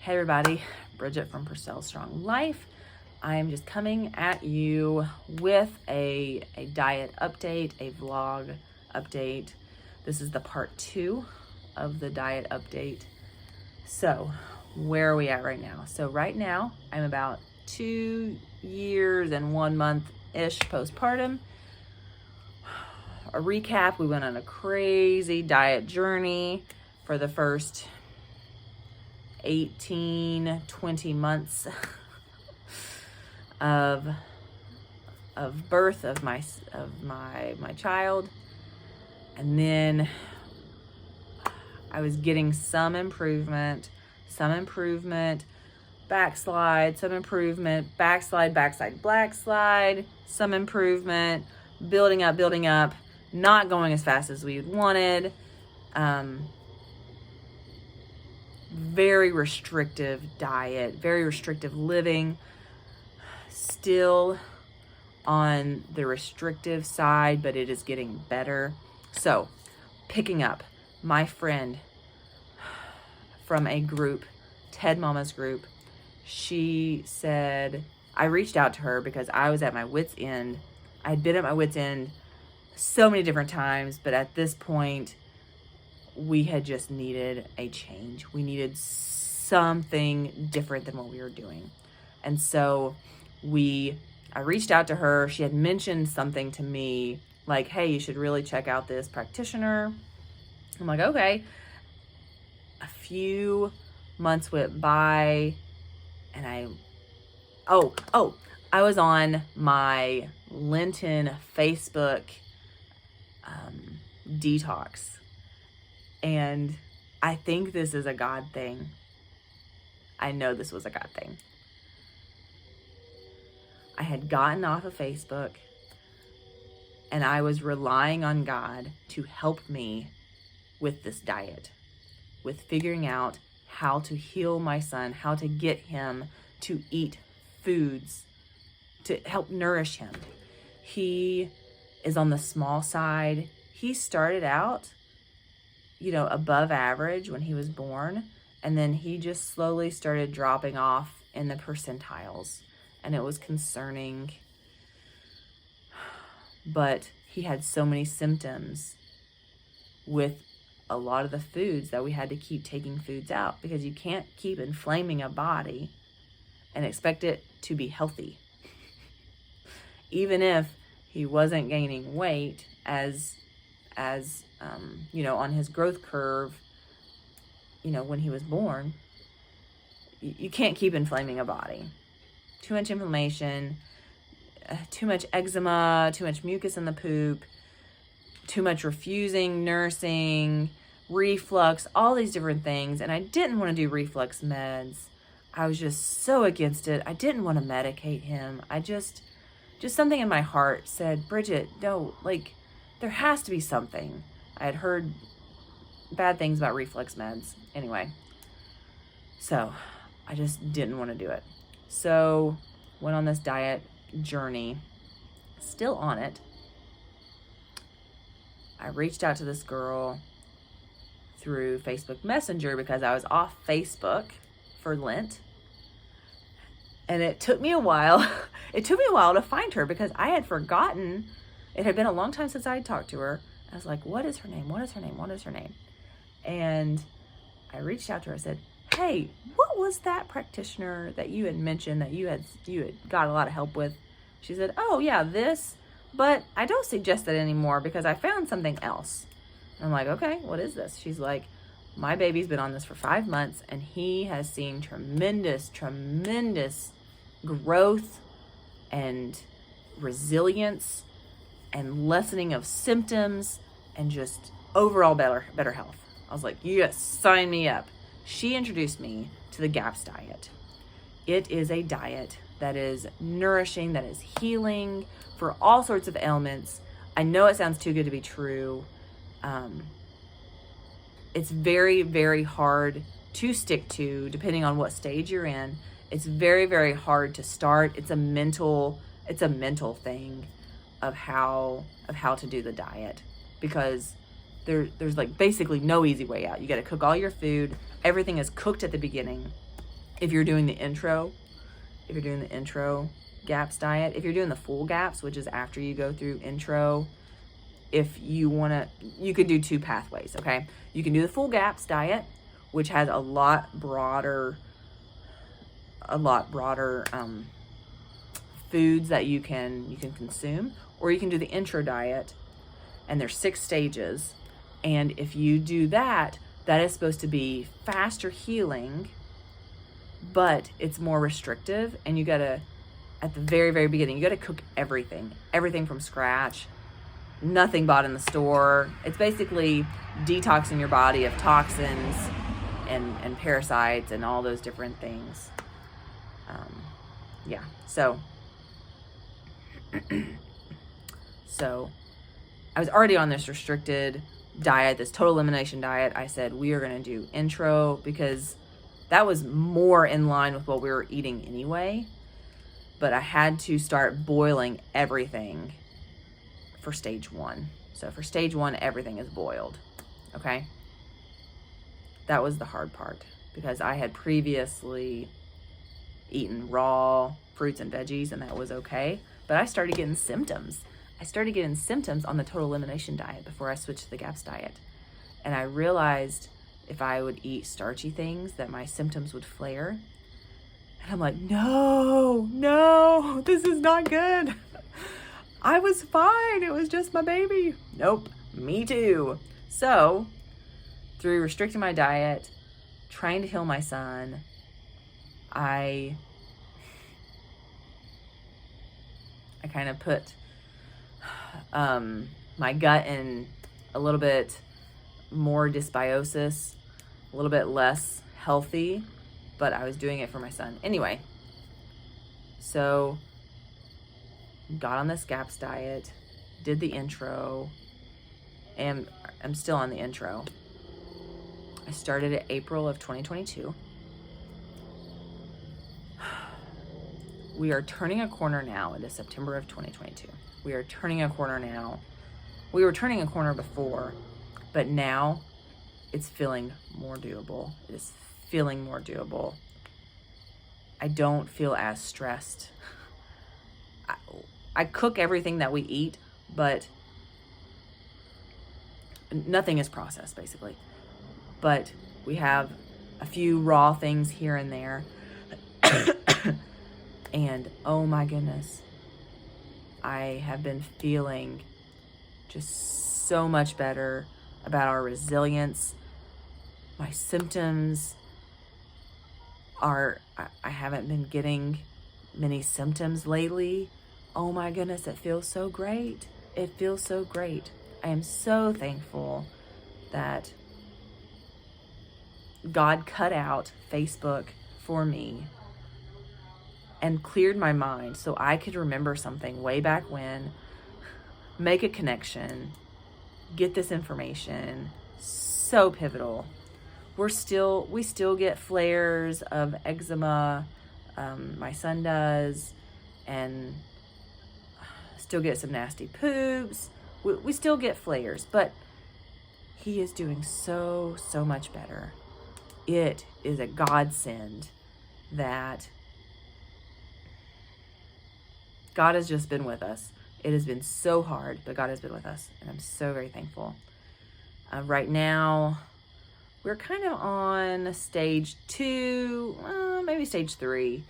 Hey everybody, Bridget from Purcell Strong Life. I am just coming at you with a diet update, a vlog update. This is the part 2 of the diet update. So where are we at right now? So right now I'm about 2 years and 1 month-ish postpartum. A recap, we went on a crazy diet journey for the first 18-20 months of birth of my child, and then I was getting some improvement, backslide, some improvement, backslide, some improvement, building up, not going as fast as we wanted. Very restrictive diet, very restrictive living, still on the restrictive side, but it is getting better. So picking up my friend from a group, Ted Mama's group, she said, I reached out to her because I was at my wit's end. I'd been at my wit's end so many different times, but at this point, we had just needed a change. We needed something different than what we were doing. And so I reached out to her. She had mentioned something to me like, hey, you should really check out this practitioner. I'm like, okay. A few months went by and I was on my Lenten Facebook detox. And I think this is a God thing. I know this was a God thing. I had gotten off of Facebook and I was relying on God to help me with this diet, with figuring out how to heal my son, how to get him to eat foods to help nourish him. He is on the small side. He started out above average when he was born. And then he just slowly started dropping off in the percentiles. And it was concerning. But he had so many symptoms with a lot of the foods that we had to keep taking foods out, because you can't keep inflaming a body and expect it to be healthy. Even if he wasn't gaining weight as on his growth curve, when he was born, you can't keep inflaming a body. Too much inflammation, too much eczema, too much mucus in the poop, too much refusing, nursing, reflux, all these different things. And I didn't want to do reflux meds. I was just so against it. I didn't want to medicate him. Just something in my heart said, Bridget, no, there has to be something. I had heard bad things about reflux meds. Anyway, so I just didn't want to do it. So went on this diet journey, still on it. I reached out to this girl through Facebook Messenger because I was off Facebook for Lent. And it took me a while. It took me a while to find her because I had forgotten. It had been a long time since I had talked to her. I was like, what is her name? And I reached out to her. I said, hey, what was that practitioner that you had mentioned that you had got a lot of help with? She said, oh yeah, this, but I don't suggest it anymore because I found something else. And I'm like, okay, what is this? She's like, my baby's been on this for 5 months and he has seen tremendous growth and resilience and lessening of symptoms and just overall better health. I was like, yes, sign me up. She introduced me to the GAPS diet. It is a diet that is nourishing, that is healing for all sorts of ailments. I know it sounds too good to be true. It's very, very hard to stick to, depending on what stage you're in. It's very, very hard to start. It's a mental thing of how to do the diet, because there's like basically no easy way out. You got to cook all your food. Everything is cooked at the beginning. if you're doing the intro GAPS diet, if you're doing the full GAPS, which is after you go through intro, if you want to, you could do 2 pathways, okay? You can do the full GAPS diet, which has a lot broader foods that you can consume, or you can do the intro diet, and there's 6 stages. And if you do that, that is supposed to be faster healing, but it's more restrictive, and you gotta, at the very, very beginning, you gotta cook everything from scratch, nothing bought in the store. It's basically detoxing your body of toxins and parasites and all those different things. Yeah, so I was already on this restricted diet, this total elimination diet. I said, we are gonna do intro, because that was more in line with what we were eating anyway. But I had to start boiling everything for stage 1. So for stage 1, everything is boiled, okay? That was the hard part, because I had previously eaten raw fruits and veggies, and that was okay. But I started getting symptoms. I started getting symptoms on the total elimination diet before I switched to the GAPS diet. And I realized if I would eat starchy things that my symptoms would flare. And I'm like, no, this is not good. I was fine. It was just my baby. Nope, me too. So through restricting my diet, trying to heal my son, I kind of put my gut in a little bit more dysbiosis, a little bit less healthy, but I was doing it for my son. Anyway, so got on this GAPS diet, did the intro, and I'm still on the intro. I started in April of 2022. We are turning a corner now into September of 2022. We are turning a corner now. We were turning a corner before, but now it's feeling more doable. It is feeling more doable. I don't feel as stressed. I cook everything that we eat, but nothing is processed, basically. But we have a few raw things here and there. And oh my goodness, I have been feeling just so much better about our resilience. My symptoms are, I haven't been getting many symptoms lately. Oh my goodness, it feels so great. It feels so great. I am so thankful that God cut out Facebook for me and cleared my mind so I could remember something way back when, make a connection, get this information. So pivotal. We still get flares of eczema. My son does, and still get some nasty poops. We still get flares, but he is doing so much better. It is a godsend that God has just been with us. It has been so hard, but God has been with us, and I'm so very thankful. Right now, we're kind of on stage 2, maybe stage 3,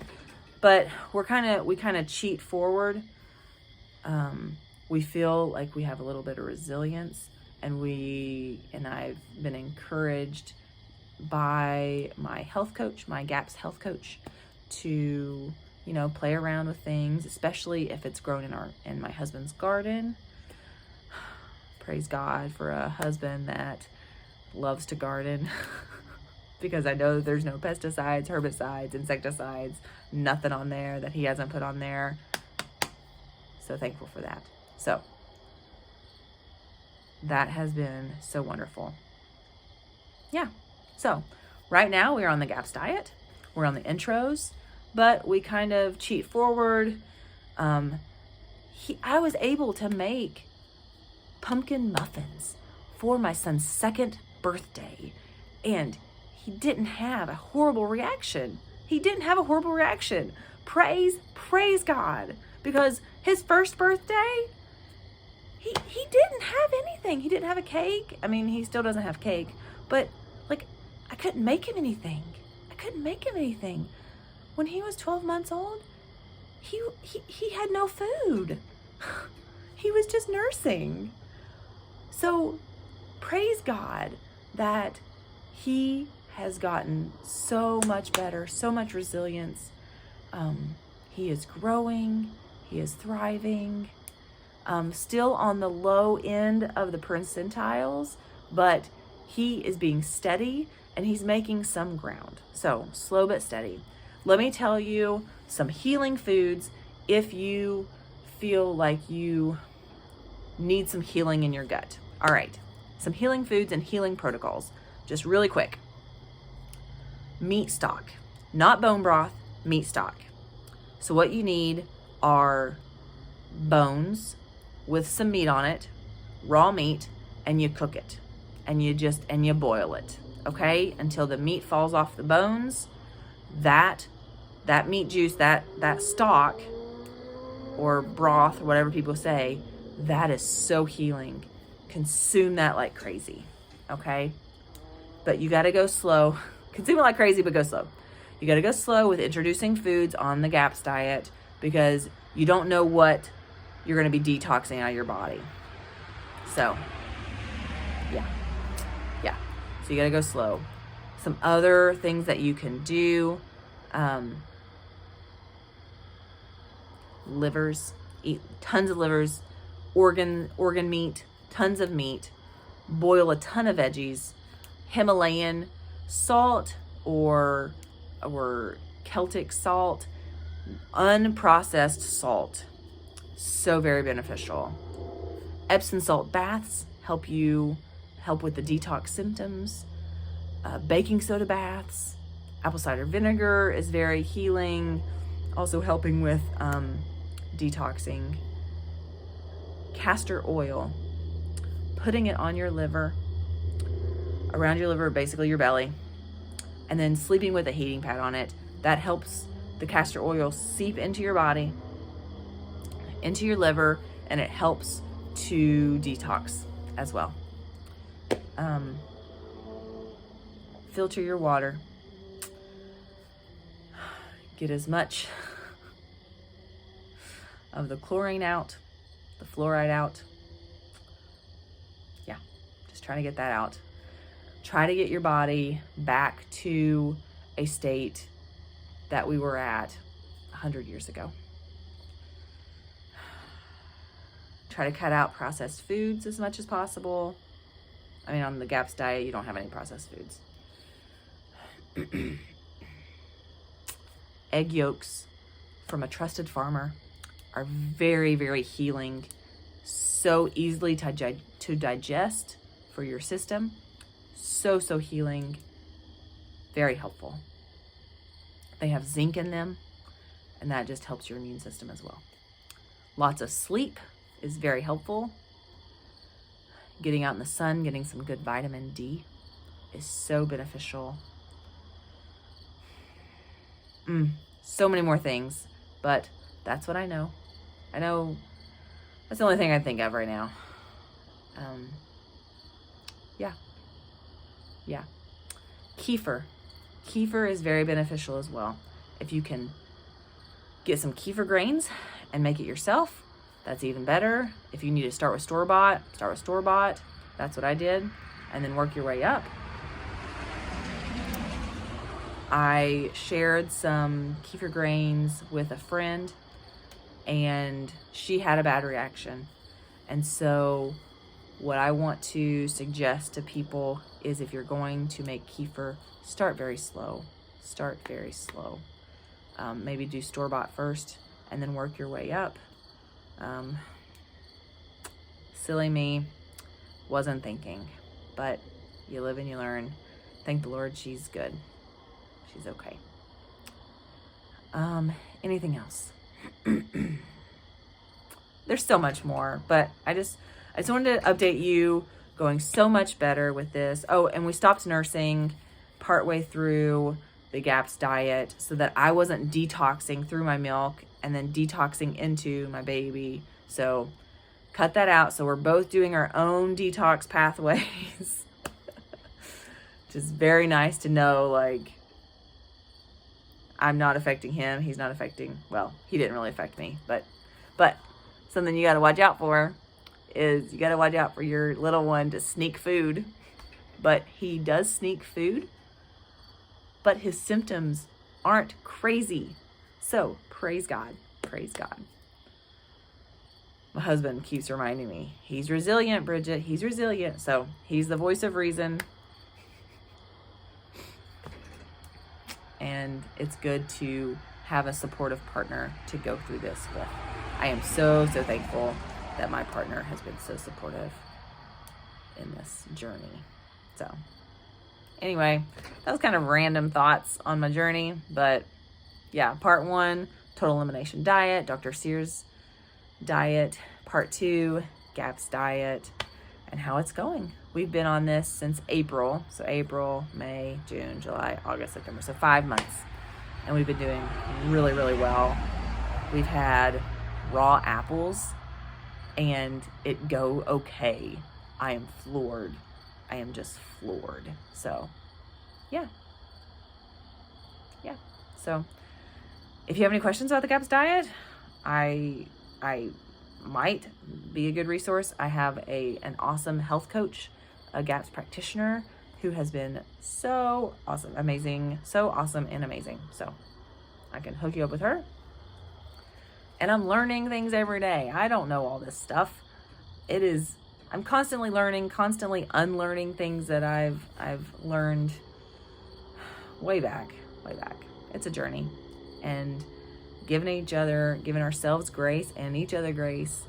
but we kind of cheat forward. We feel like we have a little bit of resilience, and I've been encouraged by my health coach, my GAPS health coach, to play around with things, especially if it's grown in my husband's garden. Praise God for a husband that loves to garden because I know there's no pesticides, herbicides, insecticides, nothing on there that he hasn't put on there. So thankful for that. So that has been so wonderful. Yeah. So right now we're on the GAPS diet. We're on the intros, but we kind of cheat forward. I was able to make pumpkin muffins for my son's 2nd birthday, and he didn't have a horrible reaction. He didn't have a horrible reaction. Praise God. Because his first birthday, he didn't have anything. He didn't have a cake. I mean, he still doesn't have cake, but like, I couldn't make him anything. When he was 12 months old, he had no food. He was just nursing. So praise God that he has gotten so much better, so much resilience. He is growing, he is thriving, still on the low end of the percentiles, but he is being steady and he's making some ground. So slow but steady. Let me tell you some healing foods if you feel like you need some healing in your gut. All right, some healing foods and healing protocols, just really quick. Meat stock, not bone broth, meat stock. So what you need are bones with some meat on it, raw meat, and you cook it, and you boil it, okay, until the meat falls off the bones. That meat juice, that stock or broth or whatever people say, that is so healing. Consume that like crazy, okay? But you got to go slow. Consume it like crazy, but go slow. You got to go slow with introducing foods on the GAPS diet because you don't know what you're going to be detoxing out of your body. So, yeah. So you got to go slow. Some other things that you can do, livers, eat tons of livers, organ meat, tons of meat, boil a ton of veggies, Himalayan salt or Celtic salt, unprocessed salt, so very beneficial. Epsom salt baths help with the detox symptoms. Baking soda baths, apple cider vinegar is very healing, also helping with detoxing. Castor oil, putting it on your liver, around your liver, basically your belly, and then sleeping with a heating pad on it. That helps the castor oil seep into your body, into your liver, and it helps to detox as well. Filter your water. Get as much of the chlorine out, the fluoride out. Yeah, just trying to get that out. Try to get your body back to a state that we were at 100 years ago. Try to cut out processed foods as much as possible. I mean, on the GAPS diet, you don't have any processed foods. Egg yolks from a trusted farmer are very, very healing. So easily to digest for your system. So healing. Very helpful. They have zinc in them, and that just helps your immune system as well. Lots of sleep is very helpful. Getting out in the sun, getting some good vitamin D is so beneficial. So many more things, but that's what I know. I know that's the only thing I think of right now. Yeah. Kefir. Kefir is very beneficial as well. If you can get some kefir grains and make it yourself, that's even better. If you need to start with store-bought, start with store-bought. That's what I did. And then work your way up. I shared some kefir grains with a friend, and she had a bad reaction. And so what I want to suggest to people is if you're going to make kefir, start very slow. Maybe do store-bought first and then work your way up. Silly me, wasn't thinking, but you live and you learn. Thank the Lord, she's good. She's okay. Anything else? There's so much more, but I just wanted to update you. Going so much better with this. Oh, and we stopped nursing partway through the GAPS diet so that I wasn't detoxing through my milk and then detoxing into my baby. So cut that out. So we're both doing our own detox pathways. Which is very nice to know, like, I'm not affecting him. He's not affecting, well, he didn't really affect me, but something you got to watch out for is you got to watch out for your little one to sneak food. But he does sneak food, but his symptoms aren't crazy. So praise God, praise God. My husband keeps reminding me, he's resilient, Bridget, he's resilient. So he's the voice of reason. And it's good to have a supportive partner to go through this with. I am so, so thankful that my partner has been so supportive in this journey. So anyway, that was kind of random thoughts on my journey, but yeah, part 1, total elimination diet, Dr. Sears diet, part 2, GAPS diet, and how it's going. We've been on this since April. So April, May, June, July, August, September. So 5 months. And we've been doing really, really well. We've had raw apples and it go okay. I am floored. I am just floored. So yeah. So if you have any questions about the GAPS diet, I might be a good resource. I have an awesome health coach, a GAPS practitioner who has been so awesome, amazing, so awesome and amazing. So I can hook you up with her. And I'm learning things every day. I don't know all this stuff. I'm constantly learning, constantly unlearning things that I've learned way back. It's a journey. And giving ourselves grace and each other grace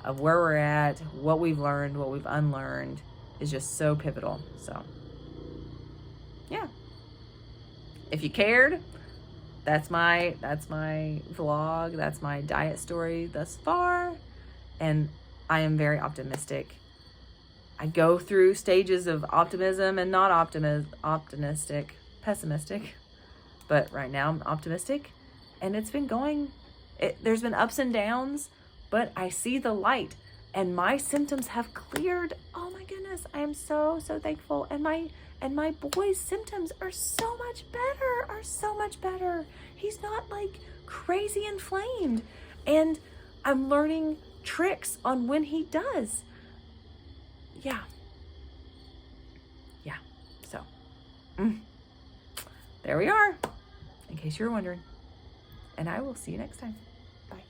of where we're at, what we've learned, what we've unlearned is just so pivotal. So yeah. If you cared, that's my vlog. That's my diet story thus far. And I am very optimistic. I go through stages of optimism and not pessimistic. But right now I'm optimistic. And it's been going, there's been ups and downs, but I see the light and my symptoms have cleared. Oh my goodness. I am so, so thankful. And my boy's symptoms are so much better. He's not like crazy inflamed. And I'm learning tricks on when he does. Yeah. So, there we are, in case you were wondering. And I will see you next time. Bye.